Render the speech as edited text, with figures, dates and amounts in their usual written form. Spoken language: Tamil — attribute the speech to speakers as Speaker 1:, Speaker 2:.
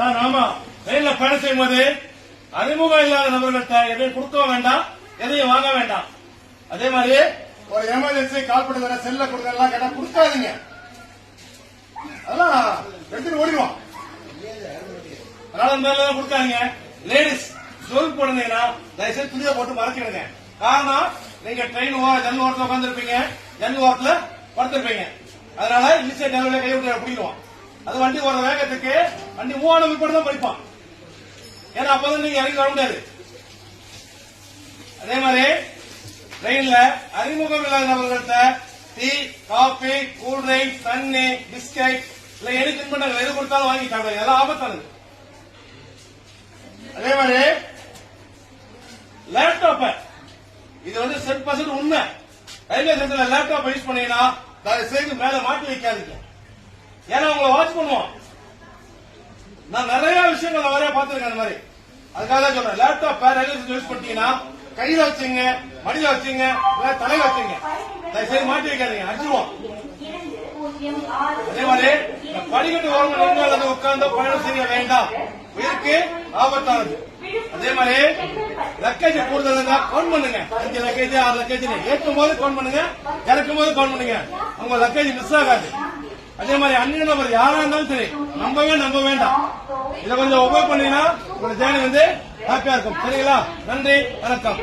Speaker 1: ஆமா, ரயில்ல பயணம் செய்யும் போது அறிமுகம் இல்லாத நபர்கள்ட்ட எதையும் கொடுக்க வேண்டாம், எதையும் வாங்க வேண்டாம். அதே மாதிரி ஒரு எமர்ஜென்சி கால் பண்ணி தர செல்ல கொடுக்கலாம் கேட்டா கொடுக்காதீங்க. அதெல்லாம் எடுத்துட்டு ஓடிடுவான். அதனால இந்த கொடுக்காதீங்க. லேடிஸ் ஜுவல் போடுறீங்கன்னா தயவுசெய்து துணியை போட்டு மறைச்சிடுங்க. காரணம் நீங்க ட்ரெயின் ஜன்னல் ஓரத்தில் உட்கார்ந்து இருப்பீங்க, ஜன்னல் ஓரத்துல படுத்திருப்பீங்க. அதனால ஈஸியா ஜன்னல கை விட்டு பிடிக்குவோம். அது வண்டி போற வேகத்துக்கு வண்டி மூவான விற்பனை தான் படிப்பான். ஏன்னா அப்பதான் நீங்க இறங்கி வர முடியாது. அதே மாதிரி ட்ரெயின்ல அறிமுகம் இல்லாத நபர்கள்ட்ட டீ, காபி, கூல்ட்ரிங்க், தண்ணி, பிஸ்கட் இல்ல எது தின்பண்டங்கள் எது கொடுத்தாலும் வாங்கி சாப்பிடுங்க. அதெல்லாம் ஆபத்தானது. அதே மாதிரி லேப்டாப் இது வந்து 100% உண்மை. ரயில்வே ஸ்டேஷன்ல லேப்டாப் யூஸ் பண்ணீங்கன்னா தயவு செய்து மேல மாட்டி வைக்காதீங்க. ஏன்னா உங்களை வாட்ச் பண்ணுவோம். நான் நிறைய விஷயங்கள் நிறைய பார்த்திருக்கேன் அந்த மாதிரி. அதுக்காக தான் சொல்றேன், லேப்டாப் ரயில்வே ஸ்டேஷன் யூஸ் பண்ணிட்டீங்கன்னா கையில வச்சுங்க, மடியில வச்சுங்க, தலையில வச்சுங்க. தயவு செய்து மாட்டி வைக்காதீங்க, அடிச்சுவோம். அதே மாதிரி படிக்கட்டு ஓரங்கள் நின்று அல்லது உட்கார்ந்து பயணம் செய்ய வேண்டாம், உயிருக்கு ஆபத்தானது. அதே மாதிரி லக்கேஜ் கூடுதல் கவுண்ட் பண்ணுங்க. 5 லக்கேஜ் 6 லக்கேஜ் ஏற்றும் போது கவுண்ட் பண்ணுங்க, இறக்கும் போது கவுண்ட் பண்ணுங்க. உங்க லக்கேஜ் மிஸ் ஆகாது. அதே மாதிரி அந்நிய நபர் யாரா இருந்தாலும் சரி நம்ப வேண்டாம். இதை கொஞ்சம் ஒபே பண்ணீங்கன்னா உங்க ஜேர்னி வந்து ஹாப்பியா இருக்கும். சரிங்களா? நன்றி, வணக்கம்.